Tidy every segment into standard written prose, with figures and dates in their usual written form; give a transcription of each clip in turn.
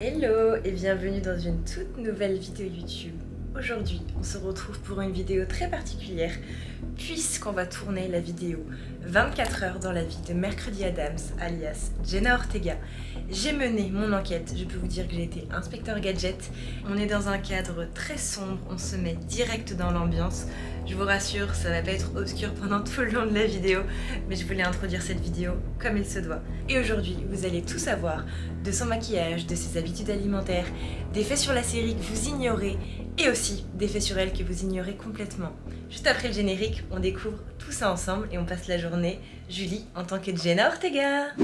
Hello et bienvenue dans une toute nouvelle vidéo YouTube. Aujourd'hui, on se retrouve pour une vidéo très particulière puisqu'on va tourner la vidéo 24 heures dans la vie de Mercredi Adams alias Jenna Ortega. J'ai mené mon enquête, je peux vous dire que j'ai été inspecteur gadget. On est dans un cadre très sombre, on se met direct dans l'ambiance. Je vous rassure, ça va pas être obscur pendant tout le long de la vidéo, mais je voulais introduire cette vidéo comme il se doit. Et aujourd'hui, vous allez tout savoir de son maquillage, de ses habitudes alimentaires, des faits sur la série que vous ignorez et aussi des faits sur elle que vous ignorez complètement. Juste après le générique, on découvre tout ça ensemble et on passe la journée, Julie en tant que Jenna Ortega.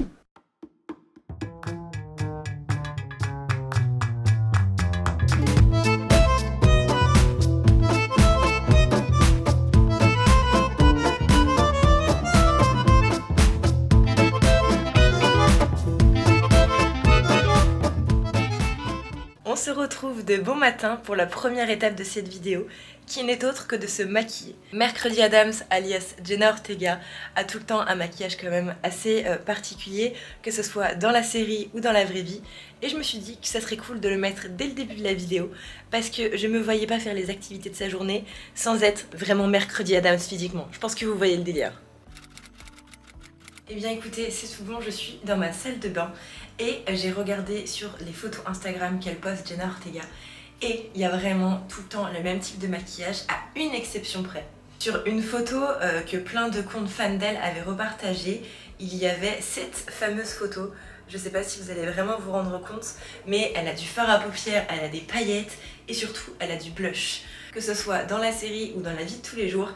On se retrouve de bon matin pour la première étape de cette vidéo, qui n'est autre que de se maquiller. Mercredi Adams, alias Jenna Ortega, a tout le temps un maquillage quand même assez particulier, que ce soit dans la série ou dans la vraie vie. Et je me suis dit que ça serait cool de le mettre dès le début de la vidéo, parce que je me voyais pas faire les activités de sa journée sans être vraiment Mercredi Adams physiquement. Je pense que vous voyez le délire. Eh bien écoutez, c'est tout bon, je suis dans ma salle de bain et j'ai regardé sur les photos Instagram qu'elle poste Jenna Ortega et il y a vraiment tout le temps le même type de maquillage à une exception près. Sur une photo que plein de comptes fans d'elle avaient repartagée, il y avait cette fameuse photo. Je sais pas si vous allez vraiment vous rendre compte, mais elle a du fard à paupières, elle a des paillettes et surtout elle a du blush. Que ce soit dans la série ou dans la vie de tous les jours,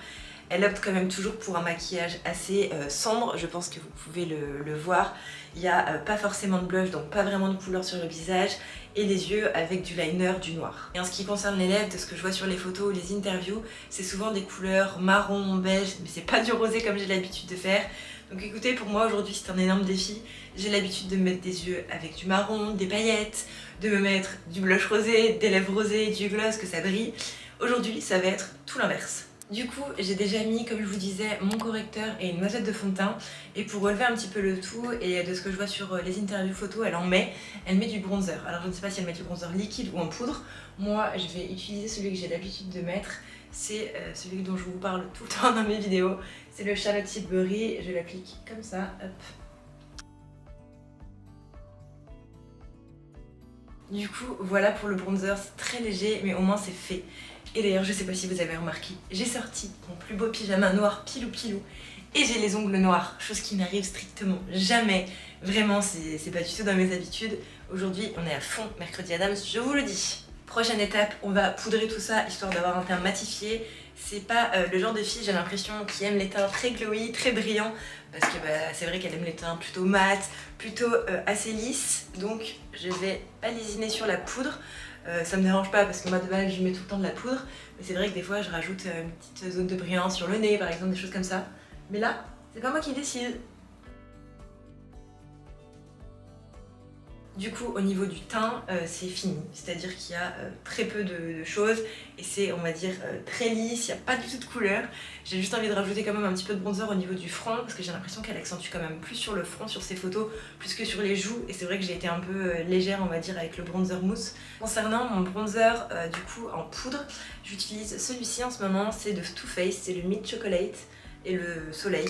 elle opte quand même toujours pour un maquillage assez sombre, je pense que vous pouvez le voir. Il n'y a pas forcément de blush, donc pas vraiment de couleur sur le visage, et les yeux avec du liner, du noir. Et en ce qui concerne les lèvres, de ce que je vois sur les photos ou les interviews, c'est souvent des couleurs marron, beige, mais c'est pas du rosé comme j'ai l'habitude de faire. Donc écoutez, pour moi aujourd'hui c'est un énorme défi. J'ai l'habitude de me mettre des yeux avec du marron, des paillettes, de me mettre du blush rosé, des lèvres rosées, du gloss, que ça brille. Aujourd'hui ça va être tout l'inverse. Du coup, j'ai déjà mis, comme je vous disais, mon correcteur et une noisette de fond de teint. Et pour relever un petit peu le tout, et de ce que je vois sur les interviews photos, elle met du bronzer. Alors je ne sais pas si elle met du bronzer liquide ou en poudre. Moi, je vais utiliser celui que j'ai l'habitude de mettre. C'est celui dont je vous parle tout le temps dans mes vidéos. C'est le Charlotte Tilbury. Je l'applique comme ça, hop. Du coup, voilà pour le bronzer. C'est très léger, mais au moins c'est fait. Et d'ailleurs, je sais pas si vous avez remarqué, j'ai sorti mon plus beau pyjama noir pilou pilou et j'ai les ongles noirs, chose qui n'arrive strictement jamais. Vraiment, c'est pas du tout dans mes habitudes. Aujourd'hui, on est à fond Mercredi Adams, je vous le dis. Prochaine étape, on va poudrer tout ça histoire d'avoir un teint matifié. C'est pas le genre de fille, j'ai l'impression, qui aime les teints très glowy, très brillants, parce que c'est vrai qu'elle aime les teints plutôt mat, plutôt assez lisses. Donc je vais pas lésiner sur la poudre. Ça me dérange pas parce que moi de base je mets tout le temps de la poudre, mais c'est vrai que des fois je rajoute une petite zone de brillance sur le nez par exemple, des choses comme ça. Mais là, c'est pas moi qui décide. Du coup, au niveau du teint, c'est fini, c'est-à-dire qu'il y a très peu de choses et c'est, on va dire, très lisse, il n'y a pas du tout de couleur. J'ai juste envie de rajouter quand même un petit peu de bronzer au niveau du front parce que j'ai l'impression qu'elle accentue quand même plus sur le front, sur ses photos, plus que sur les joues, et c'est vrai que j'ai été un peu légère, on va dire, avec le bronzer mousse. Concernant mon bronzer, du coup, en poudre, j'utilise celui-ci en ce moment, c'est de Too Faced, c'est le Mint Chocolate et le Soleil.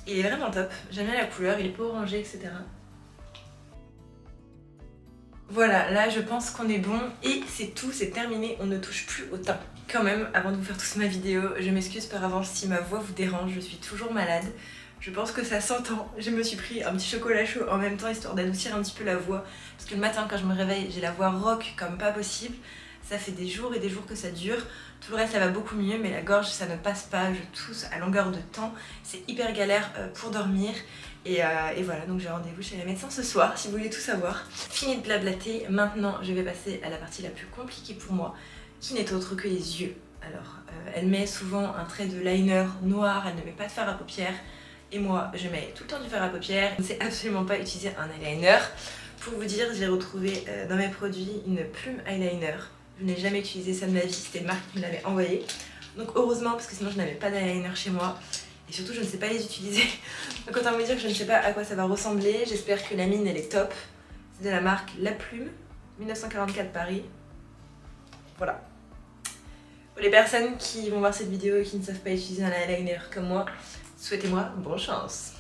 Il est vraiment top, j'aime bien la couleur, il est pas orangé, etc. Voilà, là je pense qu'on est bon et c'est tout, c'est terminé, on ne touche plus au teint. Quand même, avant de vous faire toute ma vidéo, je m'excuse par avance si ma voix vous dérange, je suis toujours malade. Je pense que ça s'entend, je me suis pris un petit chocolat chaud en même temps histoire d'adoucir un petit peu la voix. Parce que le matin quand je me réveille, j'ai la voix rock comme pas possible. Ça fait des jours et des jours que ça dure. Tout le reste ça va beaucoup mieux, mais la gorge ça ne passe pas, je tousse à longueur de temps. C'est hyper galère pour dormir. Et voilà, donc j'ai rendez-vous chez la médecin ce soir si vous voulez tout savoir. Fini de blablater, maintenant je vais passer à la partie la plus compliquée pour moi, qui n'est autre que les yeux. Alors, elle met souvent un trait de liner noir, elle ne met pas de fard à paupières. Et moi, je mets tout le temps du fard à paupières. Je ne sais absolument pas utiliser un eyeliner. Pour vous dire, j'ai retrouvé dans mes produits une plume eyeliner. Je n'ai jamais utilisé ça de ma vie, c'était Marc qui me l'avait envoyé. Donc heureusement, parce que sinon je n'avais pas d'eyeliner chez moi. Et surtout, je ne sais pas les utiliser. Donc autant me dire que je ne sais pas à quoi ça va ressembler. J'espère que la mine, elle est top. C'est de la marque La Plume. 1944 Paris. Voilà. Pour les personnes qui vont voir cette vidéo et qui ne savent pas utiliser un eyeliner comme moi, souhaitez-moi bonne chance.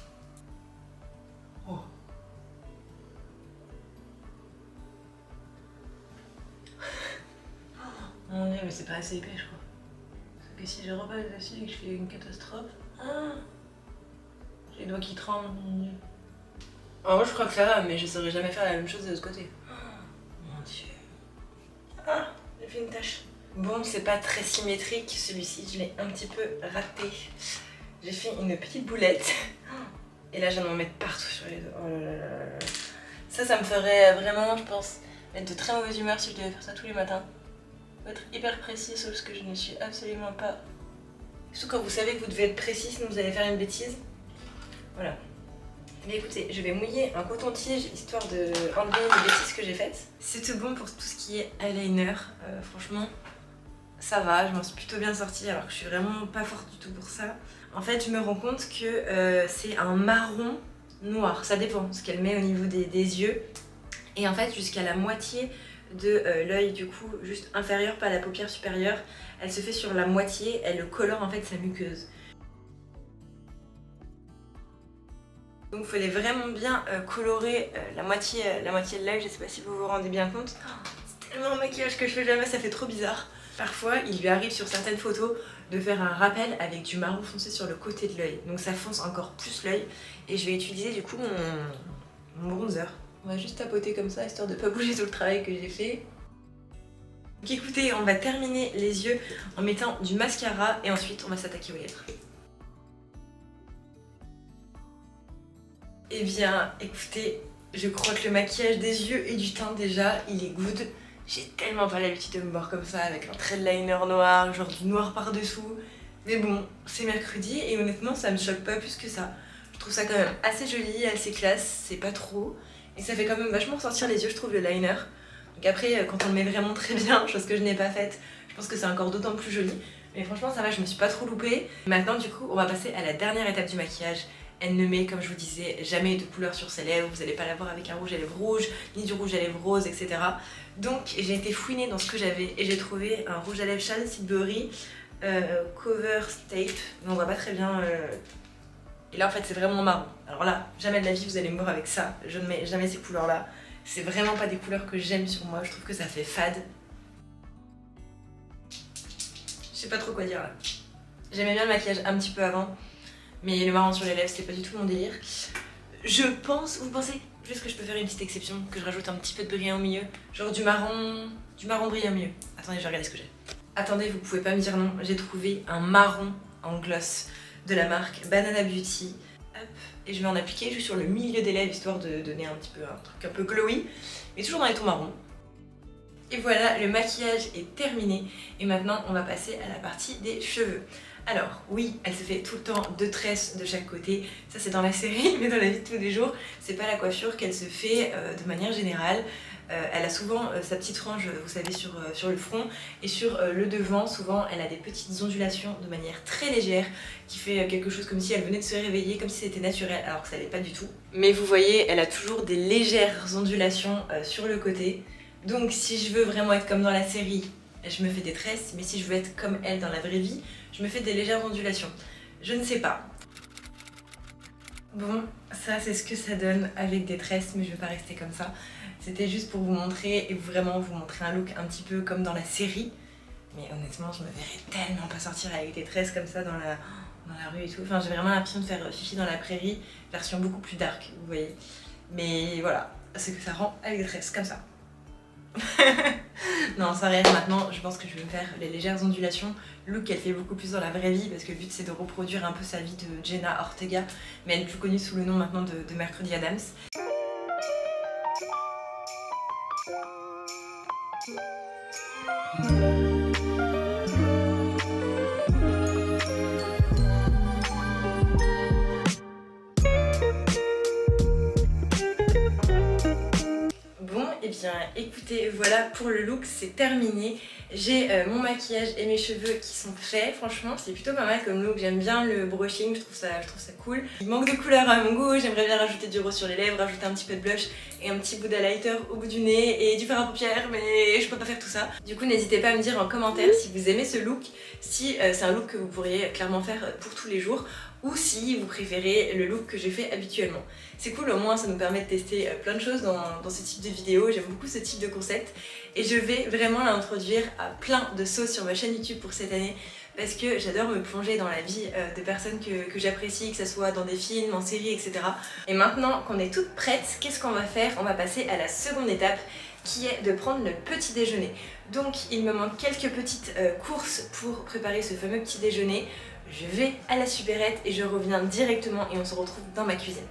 Oh. Mon dieu, mais c'est pas assez épais, je crois. Parce que si je repasse dessus et que je fais une catastrophe... Ah, j'ai les doigts qui tremblent, mon dieu. En vrai, je crois que ça va, mais je saurais jamais faire la même chose de l'autre côté. Oh, mon dieu. Ah, j'ai fait une tache. Bon, c'est pas très symétrique, celui-ci, je l'ai un petit peu raté. J'ai fait une petite boulette. Et là, je viens de m'en mettre partout sur les doigts. Oh là là là là. Ça me ferait vraiment, je pense, être de très mauvaise humeur si je devais faire ça tous les matins. Faut être hyper précis, sauf que je ne suis absolument pas. Surtout quand vous savez que vous devez être précis, sinon vous allez faire une bêtise. Voilà. Mais écoutez, je vais mouiller un coton-tige histoire de enlever les bêtises que j'ai faites. C'est tout bon pour tout ce qui est eyeliner. Franchement, ça va, je m'en suis plutôt bien sortie alors que je suis vraiment pas forte du tout pour ça. En fait, je me rends compte que c'est un marron noir. Ça dépend ce qu'elle met au niveau des yeux. Et en fait, jusqu'à la moitié de l'œil, du coup, juste inférieur, pas la paupière supérieure, elle se fait sur la moitié, elle colore en fait sa muqueuse. Donc il fallait vraiment bien colorer la moitié de l'œil, je sais pas si vous vous rendez bien compte. Oh, c'est tellement un maquillage que je fais jamais, ça fait trop bizarre. Parfois il lui arrive sur certaines photos de faire un rappel avec du marron foncé sur le côté de l'œil. Donc ça fonce encore plus l'œil et je vais utiliser du coup mon bronzer. On va juste tapoter comme ça histoire de pas bouger tout le travail que j'ai fait. Donc écoutez, on va terminer les yeux en mettant du mascara et ensuite on va s'attaquer aux lèvres. Eh bien, écoutez, je crois que le maquillage des yeux et du teint déjà, il est good. J'ai tellement pas l'habitude de me voir comme ça avec un trait de liner noir, genre du noir par-dessous. Mais bon, c'est mercredi et honnêtement, ça me choque pas plus que ça. Je trouve ça quand même assez joli, assez classe, c'est pas trop. Et ça fait quand même vachement ressortir les yeux, je trouve, le liner. Donc après, quand on le met vraiment très bien, chose que je n'ai pas faite, je pense que c'est encore d'autant plus joli. Mais franchement, ça va, je me suis pas trop loupée. Maintenant, du coup, on va passer à la dernière étape du maquillage. Elle ne met, comme je vous disais, jamais de couleur sur ses lèvres, vous n'allez pas la voir avec un rouge à lèvres rouge, ni du rouge à lèvres rose, etc. Donc j'ai été fouinée dans ce que j'avais et j'ai trouvé un rouge à lèvres Charlotte Tilbury Cover Tape, mais on voit pas très bien. Et là en fait c'est vraiment marron. Alors là, jamais de la vie vous allez me voir avec ça, je ne mets jamais ces couleurs là. C'est vraiment pas des couleurs que j'aime sur moi, je trouve que ça fait fade. Je sais pas trop quoi dire là. J'aimais bien le maquillage un petit peu avant. Mais le marron sur les lèvres, c'est pas du tout mon délire. Je pense, vous pensez juste que je peux faire une petite exception, que je rajoute un petit peu de brillant au milieu, genre du marron brillant au milieu. Attendez, je vais regarder ce que j'ai. Attendez, vous pouvez pas me dire non, j'ai trouvé un marron en gloss de la marque Banana Beauty. Hop, et je vais en appliquer juste sur le milieu des lèvres, histoire de donner un petit peu un truc un peu glowy, mais toujours dans les tons marrons. Et voilà, le maquillage est terminé. Et maintenant, on va passer à la partie des cheveux. Alors oui, elle se fait tout le temps 2 tresses de chaque côté, ça c'est dans la série, mais dans la vie de tous les jours, c'est pas la coiffure qu'elle se fait de manière générale. Elle a souvent sa petite frange, vous savez, sur le front, et sur le devant, souvent elle a des petites ondulations de manière très légère, qui fait quelque chose comme si elle venait de se réveiller, comme si c'était naturel, alors que ça l'est pas du tout. Mais vous voyez, elle a toujours des légères ondulations sur le côté, donc si je veux vraiment être comme dans la série, je me fais des tresses, mais si je veux être comme elle dans la vraie vie, je me fais des légères ondulations. Je ne sais pas. Bon, ça c'est ce que ça donne avec des tresses, mais je ne vais pas rester comme ça. C'était juste pour vous montrer et vraiment vous montrer un look un petit peu comme dans la série. Mais honnêtement, je me verrais tellement pas sortir avec des tresses comme ça dans la rue et tout. Enfin, j'ai vraiment l'impression de faire Fifi dans la prairie, version beaucoup plus dark, vous voyez. Mais voilà, c'est que ça rend avec des tresses comme ça. Non, sans rire, maintenant je pense que je vais me faire les légères ondulations, look qu'elle fait beaucoup plus dans la vraie vie parce que le but c'est de reproduire un peu sa vie de Jenna Ortega, mais elle est plus connue sous le nom maintenant de Mercredi Adams. Et bien écoutez, voilà pour le look, c'est terminé. J'ai mon maquillage et mes cheveux qui sont faits. Franchement, c'est plutôt pas mal comme look. J'aime bien le brushing, je trouve ça cool. Il manque de couleur à mon goût, j'aimerais bien rajouter du rose sur les lèvres, rajouter un petit peu de blush et un petit bout d'highlighter au bout du nez et du fard à paupières, mais je peux pas faire tout ça. Du coup n'hésitez pas à me dire en commentaire si vous aimez ce look, si c'est un look que vous pourriez clairement faire pour tous les jours ou si vous préférez le look que j'ai fait habituellement. C'est cool, au moins ça nous permet de tester plein de choses dans ce type de vidéo. J'aime beaucoup ce type de concept et je vais vraiment l'introduire à plein de sauces sur ma chaîne YouTube pour cette année parce que j'adore me plonger dans la vie de personnes que j'apprécie, que ce soit dans des films, en séries, etc. Et maintenant qu'on est toutes prêtes, qu'est-ce qu'on va faire? On va passer à la seconde étape qui est de prendre le petit déjeuner. Donc il me manque quelques petites courses pour préparer ce fameux petit déjeuner. Je vais à la supérette et je reviens directement et on se retrouve dans ma cuisine.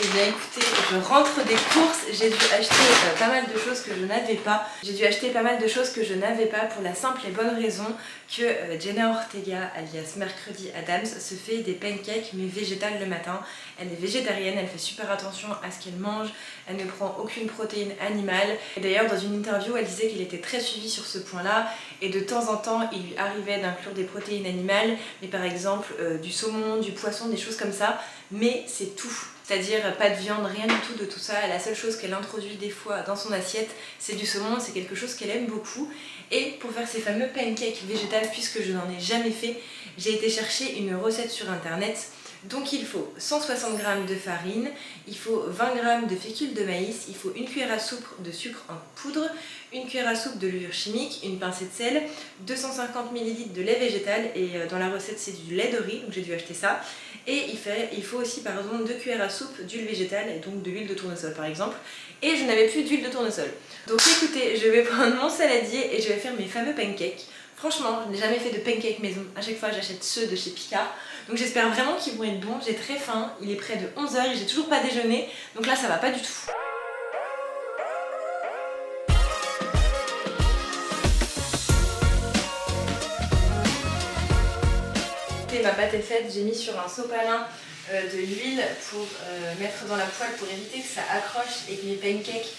Et bien écoutez, je rentre des courses, j'ai dû acheter pas mal de choses que je n'avais pas. J'ai dû acheter pas mal de choses que je n'avais pas pour la simple et bonne raison que Jenna Ortega, alias Mercredi Adams, se fait des pancakes mais végétales le matin. Elle est végétarienne, elle fait super attention à ce qu'elle mange, elle ne prend aucune protéine animale. Et d'ailleurs dans une interview elle disait qu'elle était très suivie sur ce point là et de temps en temps il lui arrivait d'inclure des protéines animales, mais par exemple du saumon, du poisson, des choses comme ça, mais c'est tout. C'est-à-dire pas de viande, rien du tout de tout ça. La seule chose qu'elle introduit des fois dans son assiette, c'est du saumon, c'est quelque chose qu'elle aime beaucoup. Et pour faire ces fameux pancakes végétales, puisque je n'en ai jamais fait, j'ai été chercher une recette sur internet. Donc il faut 160 g de farine, il faut 20 g de fécule de maïs, il faut une cuillère à soupe de sucre en poudre, une cuillère à soupe de levure chimique, une pincée de sel, 250 ml de lait végétal et dans la recette c'est du lait de riz, donc j'ai dû acheter ça. Et il faut aussi par exemple 2 cuillères à soupe d'huile végétale et donc de l'huile de tournesol par exemple. Et je n'avais plus d'huile de tournesol. Donc écoutez, je vais prendre mon saladier et je vais faire mes fameux pancakes. Franchement, je n'ai jamais fait de pancakes maison, à chaque fois j'achète ceux de chez Picard. Donc j'espère vraiment qu'ils vont être bons, j'ai très faim, il est près de 11 h et j'ai toujours pas déjeuné, donc là ça va pas du tout. Ma pâte est faite, j'ai mis sur un sopalin de l'huile pour mettre dans la poêle pour éviter que ça accroche et que mes pancakes,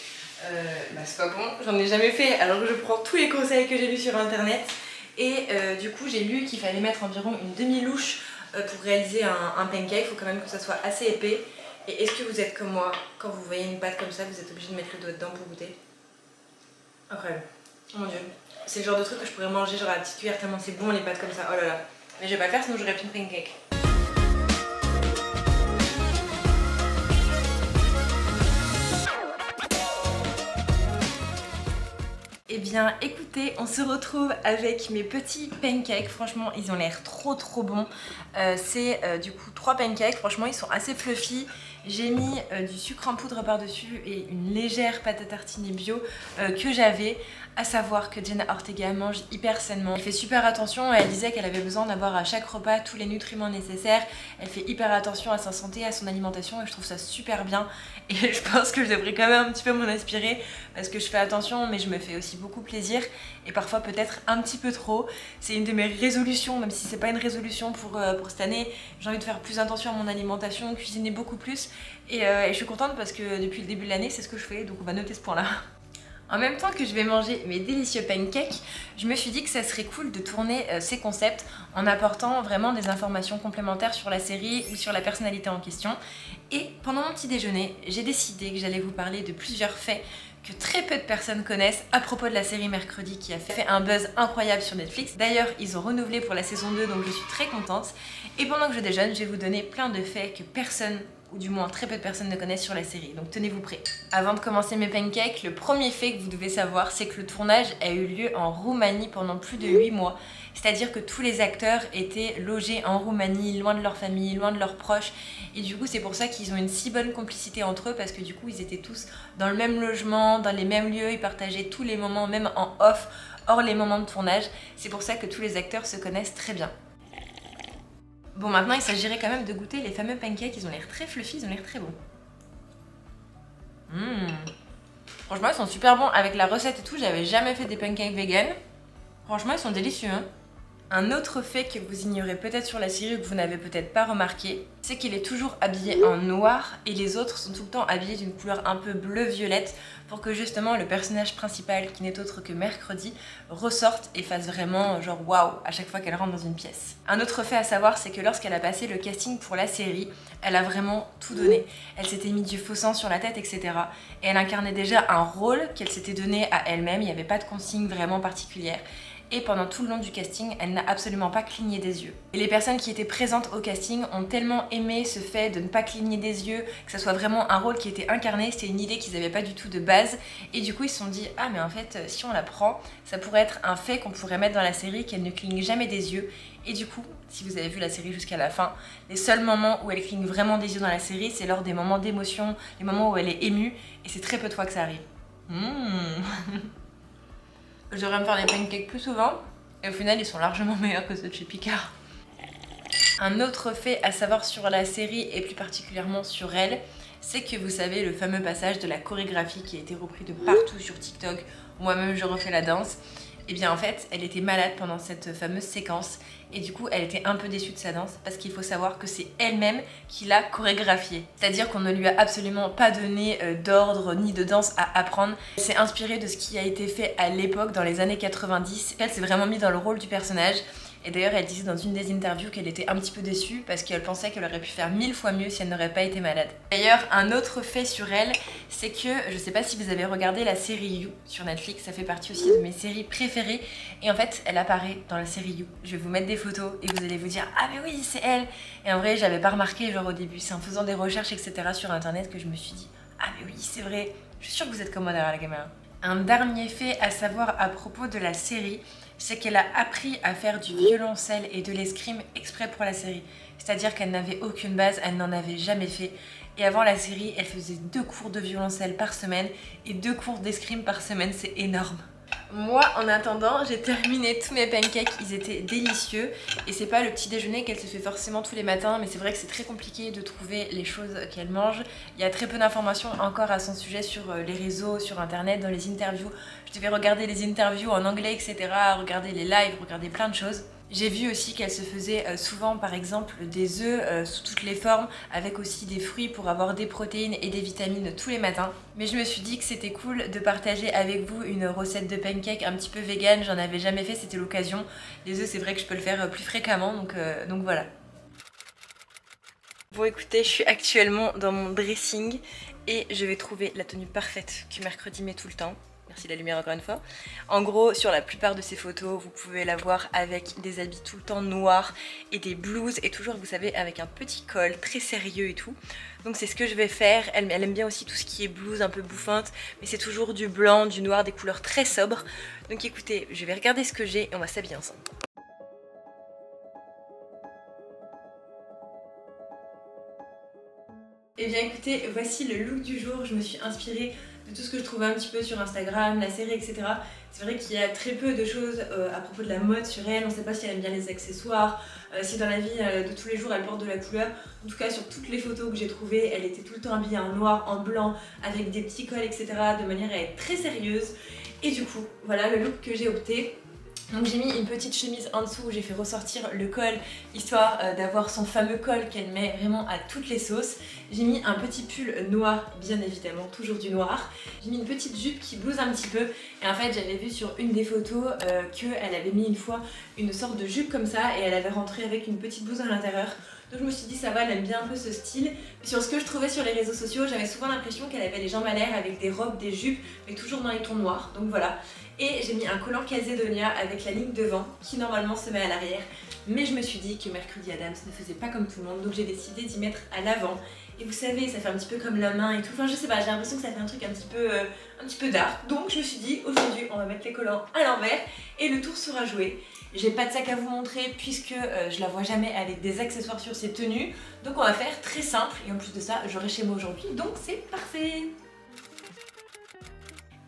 c'est pas bon, j'en ai jamais fait alors que je prends tous les conseils que j'ai lus sur internet et du coup j'ai lu qu'il fallait mettre environ une demi-louche pour réaliser un pancake, il faut quand même que ça soit assez épais. Et est-ce que vous êtes comme moi, quand vous voyez une pâte comme ça, vous êtes obligé de mettre le doigt dedans pour goûter? Incroyable, oh mon dieu, c'est le genre de truc que je pourrais manger genre à la petite cuillère tellement c'est bon les pâtes comme ça, oh là là. Mais je vais pas le faire sinon j'aurais plus de pancake. Eh bien écoutez, on se retrouve avec mes petits pancakes, franchement ils ont l'air trop bons. C'est du coup 3 pancakes, franchement ils sont assez fluffy. J'ai mis du sucre en poudre par dessus et une légère pâte à tartiner bio que j'avais. À savoir que Jenna Ortega mange hyper sainement. Elle fait super attention et elle disait qu'elle avait besoin d'avoir à chaque repas tous les nutriments nécessaires. Elle fait hyper attention à sa santé, à son alimentation et je trouve ça super bien. Et je pense que je devrais quand même un petit peu m'en inspirer parce que je fais attention mais je me fais aussi beaucoup plaisir et parfois peut-être un petit peu trop. C'est une de mes résolutions, même si c'est pas une résolution pour cette année. J'ai envie de faire plus attention à mon alimentation, cuisiner beaucoup plus et je suis contente parce que depuis le début de l'année c'est ce que je fais, donc on va noter ce point là. En même temps que je vais manger mes délicieux pancakes, je me suis dit que ça serait cool de tourner ces concepts en apportant vraiment des informations complémentaires sur la série ou sur la personnalité en question. Et pendant mon petit déjeuner, j'ai décidé que j'allais vous parler de plusieurs faits que très peu de personnes connaissent à propos de la série Mercredi qui a fait un buzz incroyable sur Netflix. D'ailleurs, ils ont renouvelé pour la saison 2 donc je suis très contente. Et pendant que je déjeune, je vais vous donner plein de faits que personne, ou du moins très peu de personnes ne connaissent sur la série, donc tenez-vous prêts. Avant de commencer mes pancakes, le premier fait que vous devez savoir, c'est que le tournage a eu lieu en Roumanie pendant plus de 8 mois. C'est-à-dire que tous les acteurs étaient logés en Roumanie, loin de leur famille, loin de leurs proches. Et du coup, c'est pour ça qu'ils ont une si bonne complicité entre eux, parce que du coup, ils étaient tous dans le même logement, dans les mêmes lieux, ils partageaient tous les moments, même en off, hors les moments de tournage. C'est pour ça que tous les acteurs se connaissent très bien. Bon, maintenant il s'agirait quand même de goûter les fameux pancakes, ils ont l'air très fluffy, ils ont l'air très bons. Franchement ils sont super bons, avec la recette et tout, j'avais jamais fait des pancakes vegan. Franchement ils sont délicieux hein. Un autre fait que vous ignorez peut-être sur la série ou que vous n'avez peut-être pas remarqué, c'est qu'il est toujours habillé en noir et les autres sont tout le temps habillés d'une couleur un peu bleu-violette pour que justement le personnage principal, qui n'est autre que Mercredi, ressorte et fasse vraiment genre waouh à chaque fois qu'elle rentre dans une pièce. Un autre fait à savoir, c'est que lorsqu'elle a passé le casting pour la série, elle a vraiment tout donné. Elle s'était mis du faux sang sur la tête, etc. Et elle incarnait déjà un rôle qu'elle s'était donné à elle-même, il n'y avait pas de consigne vraiment particulière. Et pendant tout le long du casting, elle n'a absolument pas cligné des yeux. Et les personnes qui étaient présentes au casting ont tellement aimé ce fait de ne pas cligner des yeux, que ça soit vraiment un rôle qui était incarné, c'était une idée qu'ils n'avaient pas du tout de base. Et du coup ils se sont dit, ah mais en fait si on la prend, ça pourrait être un fait qu'on pourrait mettre dans la série, qu'elle ne cligne jamais des yeux. Et du coup, si vous avez vu la série jusqu'à la fin, les seuls moments où elle cligne vraiment des yeux dans la série, c'est lors des moments d'émotion, les moments où elle est émue, et c'est très peu de fois que ça arrive. Je devrais me faire des pancakes plus souvent et au final ils sont largement meilleurs que ceux de chez Picard. Un autre fait à savoir sur la série et plus particulièrement sur elle, c'est que vous savez le fameux passage de la chorégraphie qui a été repris de partout sur TikTok, moi-même je refais la danse. Et bien en fait elle était malade pendant cette fameuse séquence et du coup elle était un peu déçue de sa danse parce qu'il faut savoir que c'est elle-même qui l'a chorégraphiée. C'est-à-dire qu'on ne lui a absolument pas donné d'ordre ni de danse à apprendre. Elle s'est inspirée de ce qui a été fait à l'époque dans les années 90. Elle s'est vraiment mise dans le rôle du personnage. Et d'ailleurs elle disait dans une des interviews qu'elle était un petit peu déçue parce qu'elle pensait qu'elle aurait pu faire 1000 fois mieux si elle n'aurait pas été malade. D'ailleurs un autre fait sur elle, c'est que je sais pas si vous avez regardé la série You sur Netflix, ça fait partie aussi de mes séries préférées et en fait elle apparaît dans la série You. Je vais vous mettre des photos et vous allez vous dire ah mais oui c'est elle. Et en vrai j'avais pas remarqué genre au début, c'est en faisant des recherches etc sur internet que je me suis dit ah mais oui c'est vrai, je suis sûre que vous êtes comme moi derrière la caméra. Un dernier fait à savoir à propos de la série, c'est qu'elle a appris à faire du violoncelle et de l'escrime exprès pour la série. C'est-à-dire qu'elle n'avait aucune base, elle n'en avait jamais fait. Et avant la série, elle faisait 2 cours de violoncelle par semaine et 2 cours d'escrime par semaine, c'est énorme. Moi, en attendant, j'ai terminé tous mes pancakes, ils étaient délicieux. Et c'est pas le petit déjeuner qu'elle se fait forcément tous les matins, mais c'est vrai que c'est très compliqué de trouver les choses qu'elle mange. Il y a très peu d'informations encore à son sujet sur les réseaux, sur internet, dans les interviews. Je devais regarder les interviews en anglais, etc., regarder les lives, regarder plein de choses. J'ai vu aussi qu'elle se faisait souvent par exemple des œufs sous toutes les formes avec aussi des fruits pour avoir des protéines et des vitamines tous les matins. Mais je me suis dit que c'était cool de partager avec vous une recette de pancake un petit peu vegan, j'en avais jamais fait, c'était l'occasion. Les œufs c'est vrai que je peux le faire plus fréquemment donc voilà. Bon écoutez, je suis actuellement dans mon dressing et je vais trouver la tenue parfaite que Mercredi met tout le temps. Merci la lumière encore une fois. En gros, sur la plupart de ces photos, vous pouvez la voir avec des habits tout le temps noirs et des blouses et toujours, vous savez, avec un petit col très sérieux et tout. Donc c'est ce que je vais faire. Elle aime bien aussi tout ce qui est blouse un peu bouffante, mais c'est toujours du blanc, du noir, des couleurs très sobres. Donc écoutez, je vais regarder ce que j'ai et on va s'habiller ensemble. Et bien écoutez, voici le look du jour. Je me suis inspirée de tout ce que je trouvais un petit peu sur Instagram, la série, etc. C'est vrai qu'il y a très peu de choses à propos de la mode sur elle. On ne sait pas si elle aime bien les accessoires, si dans la vie de tous les jours elle porte de la couleur. En tout cas sur toutes les photos que j'ai trouvées, elle était tout le temps habillée en noir, en blanc, avec des petits cols, etc. de manière à être très sérieuse. Et du coup, voilà le look que j'ai opté. Donc j'ai mis une petite chemise en dessous où j'ai fait ressortir le col, histoire d'avoir son fameux col qu'elle met vraiment à toutes les sauces. J'ai mis un petit pull noir, bien évidemment, toujours du noir. J'ai mis une petite jupe qui blouse un petit peu. Et en fait j'avais vu sur une des photos qu'elle avait mis une fois une sorte de jupe comme ça et elle avait rentré avec une petite blouse à l'intérieur. Donc je me suis dit ça va, elle aime bien un peu ce style. Sur ce que je trouvais sur les réseaux sociaux, j'avais souvent l'impression qu'elle avait les jambes à l'air avec des robes, des jupes, mais toujours dans les tons noirs. Donc voilà. Et j'ai mis un collant Calzedonia avec la ligne devant qui normalement se met à l'arrière. Mais je me suis dit que Mercredi Adams ne faisait pas comme tout le monde, donc j'ai décidé d'y mettre à l'avant. Et vous savez, ça fait un petit peu comme la main et tout. Enfin je sais pas, j'ai l'impression que ça fait un truc un petit peu dark. Donc je me suis dit aujourd'hui on va mettre les collants à l'envers et le tour sera joué. J'ai pas de sac à vous montrer puisque je la vois jamais avec des accessoires sur ses tenues. Donc on va faire très simple et en plus de ça j'aurai chez moi aujourd'hui donc c'est parfait.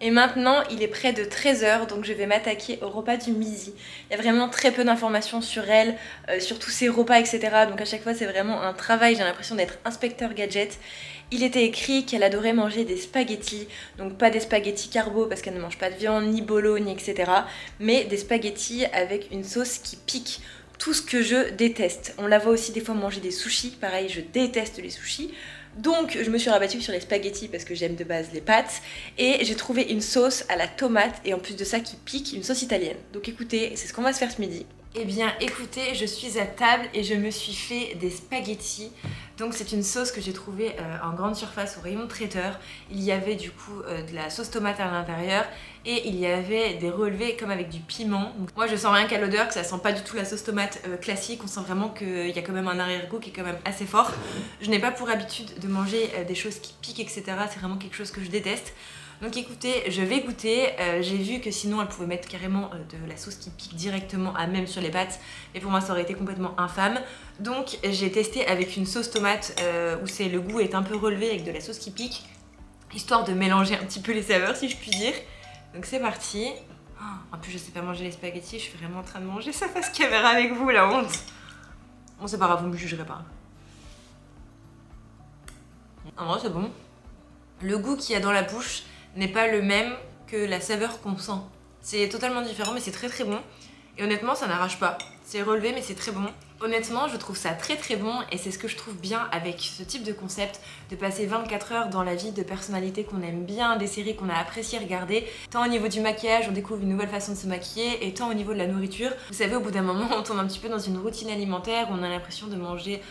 Et maintenant il est près de 13 h donc je vais m'attaquer au repas du midi. Il y a vraiment très peu d'informations sur elle, sur tous ses repas etc. Donc à chaque fois c'est vraiment un travail, j'ai l'impression d'être inspecteur gadget. il était écrit qu'elle adorait manger des spaghettis, donc pas des spaghettis carbo parce qu'elle ne mange pas de viande, ni bolo, ni etc. Mais des spaghettis avec une sauce qui pique, tout ce que je déteste. On la voit aussi des fois manger des sushis, pareil je déteste les sushis. Donc je me suis rabattue sur les spaghettis parce que j'aime de base les pâtes et j'ai trouvé une sauce à la tomate et en plus de ça qui pique, une sauce italienne. Donc écoutez, c'est ce qu'on va se faire ce midi. Eh bien écoutez, je suis à table et je me suis fait des spaghettis. Donc c'est une sauce que j'ai trouvée en grande surface au rayon traiteur. Il y avait du coup de la sauce tomate à l'intérieur et il y avait des relevés comme avec du piment. Donc, moi je sens rien qu'à l'odeur que ça sent pas du tout la sauce tomate classique. On sent vraiment qu'il y a quand même un arrière-goût qui est quand même assez fort. Je n'ai pas pour habitude de manger des choses qui piquent etc. C'est vraiment quelque chose que je déteste. Donc écoutez, je vais goûter, j'ai vu que sinon elle pouvait mettre carrément de la sauce qui pique directement à même sur les pâtes, mais pour moi ça aurait été complètement infâme. Donc j'ai testé avec une sauce tomate où le goût est un peu relevé avec de la sauce qui pique, histoire de mélanger un petit peu les saveurs si je puis dire. Donc c'est parti. En plus je sais pas manger les spaghettis, je suis vraiment en train de manger ça face caméra avec vous, la honte. Bon c'est pas grave, vous me jugerez pas. En vrai c'est bon. Le goût qu'il y a dans la bouche n'est pas le même que la saveur qu'on sent. C'est totalement différent mais c'est très très bon. Et honnêtement ça n'arrache pas. C'est relevé mais c'est très bon. Honnêtement je trouve ça très très bon et c'est ce que je trouve bien avec ce type de concept, de passer 24 heures dans la vie de personnalités qu'on aime bien, des séries qu'on a apprécié regarder. Tant au niveau du maquillage, on découvre une nouvelle façon de se maquiller et tant au niveau de la nourriture. Vous savez, au bout d'un moment on tombe un petit peu dans une routine alimentaire où on a l'impression de manger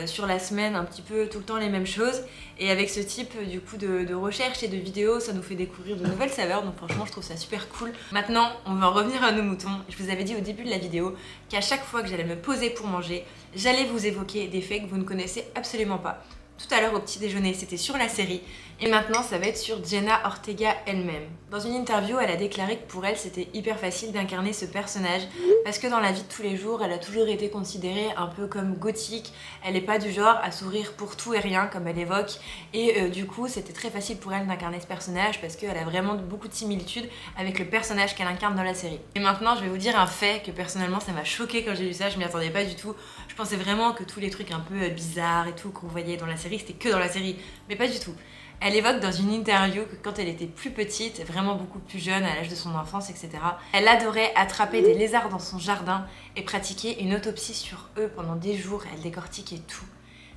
sur la semaine un petit peu tout le temps les mêmes choses. Et avec ce type du coup de recherche et de vidéos, ça nous fait découvrir de nouvelles saveurs. Donc franchement je trouve ça super cool. Maintenant on va en revenir à nos moutons. Je vous avais dit au début de la vidéo qu'à chaque fois que j'allais me poser pour manger, j'allais vous évoquer des faits que vous ne connaissez absolument pas. Tout à l'heure au petit déjeuner, c'était sur la série. Et maintenant, ça va être sur Jenna Ortega elle-même. Dans une interview, elle a déclaré que pour elle, c'était hyper facile d'incarner ce personnage parce que dans la vie de tous les jours, elle a toujours été considérée un peu comme gothique. Elle n'est pas du genre à sourire pour tout et rien, comme elle évoque. Et du coup, c'était très facile pour elle d'incarner ce personnage parce qu'elle a vraiment beaucoup de similitudes avec le personnage qu'elle incarne dans la série. Et maintenant, je vais vous dire un fait que personnellement, ça m'a choquée quand j'ai lu ça. Je m'y attendais pas du tout. Je pensais vraiment que tous les trucs un peu bizarres et tout qu'on voyait dans la série, c'était que dans la série. Mais pas du tout. Elle évoque dans une interview que quand elle était plus petite, vraiment beaucoup plus jeune, à l'âge de son enfance, etc., elle adorait attraper des lézards dans son jardin et pratiquer une autopsie sur eux pendant des jours. Elle décortiquait tout.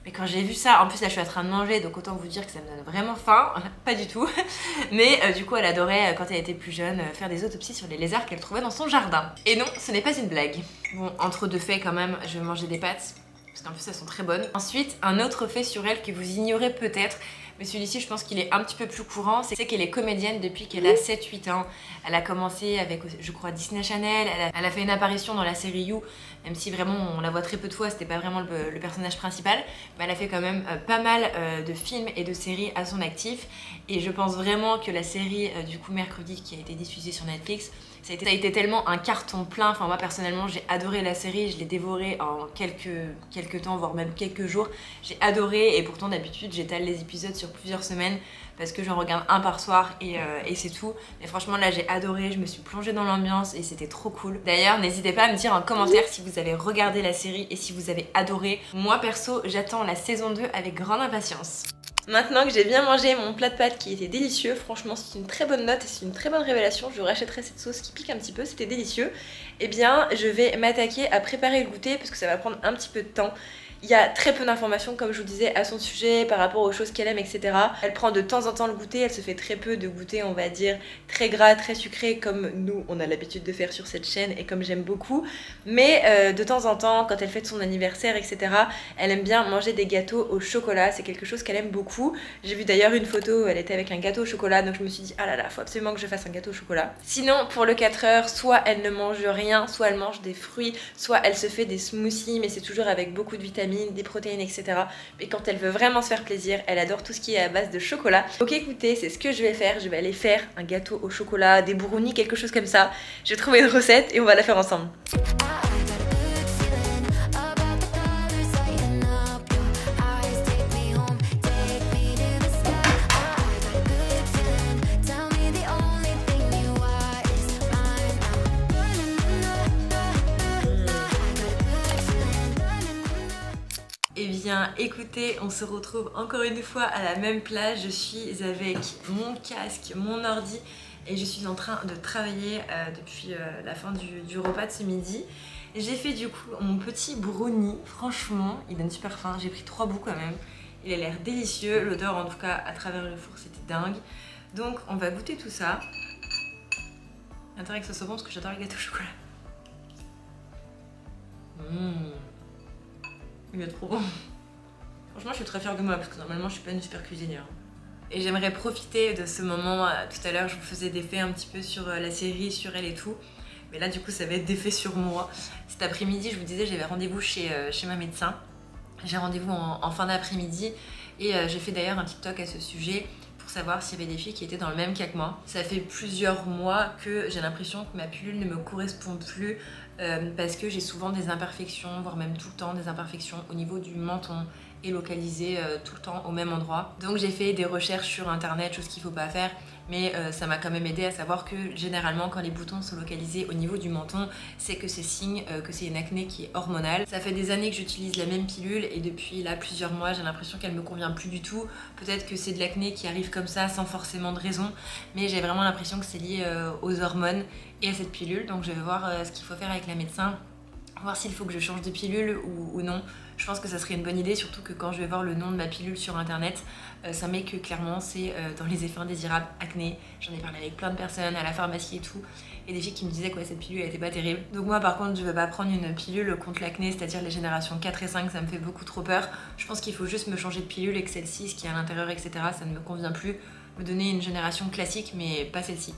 Mais quand j'ai vu ça, en plus là je suis en train de manger, donc autant vous dire que ça me donne vraiment faim, pas du tout. Mais du coup elle adorait, quand elle était plus jeune, faire des autopsies sur les lézards qu'elle trouvait dans son jardin. Et non, ce n'est pas une blague. Bon, entre deux faits quand même, je vais manger des pâtes, parce qu'en plus elles sont très bonnes. Ensuite, un autre fait sur elle que vous ignorez peut-être, mais celui-ci je pense qu'il est un petit peu plus courant, c'est qu'elle est comédienne depuis qu'elle a 7-8 ans. Elle a commencé avec, je crois, Disney Channel, elle a fait une apparition dans la série You, même si vraiment on la voit très peu de fois, c'était pas vraiment le personnage principal, mais elle a fait quand même pas mal de films et de séries à son actif, et je pense vraiment que la série du coup mercredi qui a été diffusée sur Netflix, ça a été tellement un carton plein. Enfin moi personnellement j'ai adoré la série, je l'ai dévorée en quelques temps, voire même quelques jours. J'ai adoré et pourtant d'habitude j'étale les épisodes sur plusieurs semaines parce que j'en regarde un par soir et c'est tout. Mais franchement là j'ai adoré, je me suis plongée dans l'ambiance et c'était trop cool. D'ailleurs n'hésitez pas à me dire en commentaire si vous avez regardé la série et si vous avez adoré. Moi perso j'attends la saison 2 avec grande impatience. Maintenant que j'ai bien mangé mon plat de pâtes qui était délicieux, franchement c'est une très bonne note et c'est une très bonne révélation, je rachèterai cette sauce qui pique un petit peu, c'était délicieux. Et bien je vais m'attaquer à préparer le goûter parce que ça va prendre un petit peu de temps. Il y a très peu d'informations comme je vous disais à son sujet par rapport aux choses qu'elle aime etc. Elle prend de temps en temps le goûter, elle se fait très peu de goûter on va dire très gras, très sucré comme nous on a l'habitude de faire sur cette chaîne et comme j'aime beaucoup. Mais de temps en temps quand elle fête son anniversaire etc. elle aime bien manger des gâteaux au chocolat, c'est quelque chose qu'elle aime beaucoup. J'ai vu d'ailleurs une photo où elle était avec un gâteau au chocolat donc je me suis dit ah là là faut absolument que je fasse un gâteau au chocolat. Sinon pour le 4 heures soit elle ne mange rien, soit elle mange des fruits, soit elle se fait des smoothies mais c'est toujours avec beaucoup de vitamines, des protéines etc. Mais quand elle veut vraiment se faire plaisir, elle adore tout ce qui est à base de chocolat. Donc écoutez, c'est ce que je vais faire, je vais aller faire un gâteau au chocolat, des brownies, quelque chose comme ça. Je vais trouver une recette et on va la faire ensemble. Eh bien bien écoutez, on se retrouve encore une fois à la même place. Je suis avec mon casque, mon ordi et je suis en train de travailler depuis la fin du repas de ce midi. J'ai fait du coup mon petit brownie, franchement il donne super faim, j'ai pris 3 bouts quand même. Il a l'air délicieux, l'odeur en tout cas à travers le four c'était dingue. Donc on va goûter tout ça. Intérêt que ça soit bon parce que j'adore les gâteaux au chocolat. Il est trop bon. Franchement je suis très fière de moi parce que normalement je suis pas une super cuisinière. Et j'aimerais profiter de ce moment, tout à l'heure je vous faisais des faits un petit peu sur la série, sur elle et tout. Mais là du coup ça va être des faits sur moi. Cet après-midi je vous disais j'avais rendez-vous chez ma médecin. J'ai rendez-vous en fin d'après-midi et j'ai fait d'ailleurs un TikTok à ce sujet pour savoir s'il y avait des filles qui étaient dans le même cas que moi. Ça fait plusieurs mois que j'ai l'impression que ma pilule ne me correspond plus parce que j'ai souvent des imperfections, voire même tout le temps des imperfections au niveau du menton et localisées tout le temps au même endroit. Donc j'ai fait des recherches sur internet, chose qu'il ne faut pas faire, mais ça m'a quand même aidé à savoir que généralement quand les boutons sont localisés au niveau du menton, c'est que c'est signe que c'est une acné qui est hormonale. Ça fait des années que j'utilise la même pilule et depuis là plusieurs mois j'ai l'impression qu'elle me convient plus du tout. Peut-être que c'est de l'acné qui arrive comme ça sans forcément de raison, mais j'ai vraiment l'impression que c'est lié aux hormones et à cette pilule. Donc je vais voir ce qu'il faut faire avec la médecin, voir s'il faut que je change de pilule ou non. Je pense que ça serait une bonne idée, surtout que quand je vais voir le nom de ma pilule sur internet, ça met que clairement c'est dans les effets indésirables acné. J'en ai parlé avec plein de personnes à la pharmacie et tout, et des filles qui me disaient que ouais, cette pilule elle était pas terrible. Donc moi par contre je vais pas prendre une pilule contre l'acné, c'est-à-dire les générations 4 et 5, ça me fait beaucoup trop peur. Je pense qu'il faut juste me changer de pilule et que celle-ci, ce qui est à l'intérieur etc, ça ne me convient plus. Me donner une génération classique mais pas celle-ci.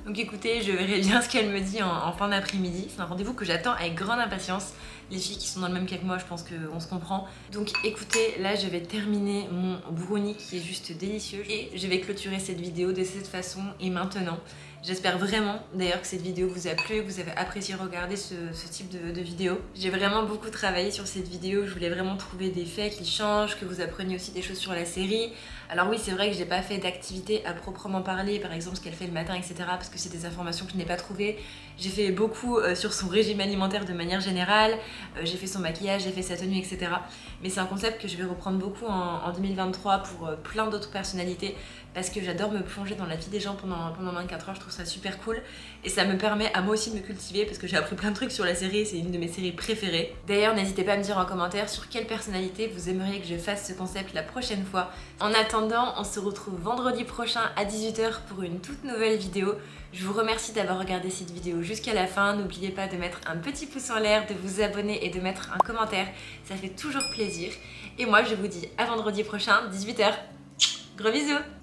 Donc écoutez, je verrai bien ce qu'elle me dit en fin d'après-midi. C'est un rendez-vous que j'attends avec grande impatience. Les filles qui sont dans le même cas que moi, je pense qu'on se comprend. Donc écoutez, là je vais terminer mon brownie qui est juste délicieux. Et je vais clôturer cette vidéo de cette façon et maintenant. J'espère vraiment d'ailleurs que cette vidéo vous a plu, que vous avez apprécié regarder ce type de vidéo. J'ai vraiment beaucoup travaillé sur cette vidéo, je voulais vraiment trouver des faits qui changent, que vous appreniez aussi des choses sur la série. Alors oui, c'est vrai que j'ai pas fait d'activité à proprement parler, par exemple ce qu'elle fait le matin, etc. parce que c'est des informations que je n'ai pas trouvées. J'ai fait beaucoup sur son régime alimentaire de manière générale, j'ai fait son maquillage, j'ai fait sa tenue, etc. Mais c'est un concept que je vais reprendre beaucoup en 2023 pour plein d'autres personnalités parce que j'adore me plonger dans la vie des gens pendant 24 heures, je trouve ça super cool et ça me permet à moi aussi de me cultiver parce que j'ai appris plein de trucs sur la série, c'est une de mes séries préférées. D'ailleurs n'hésitez pas à me dire en commentaire sur quelle personnalité vous aimeriez que je fasse ce concept la prochaine fois. En attendant, on se retrouve vendredi prochain à 18 h pour une toute nouvelle vidéo. Je vous remercie d'avoir regardé cette vidéo jusqu'à la fin, n'oubliez pas de mettre un petit pouce en l'air, de vous abonner et de mettre un commentaire, ça fait toujours plaisir. Et moi je vous dis à vendredi prochain, 18 h. Gros bisous!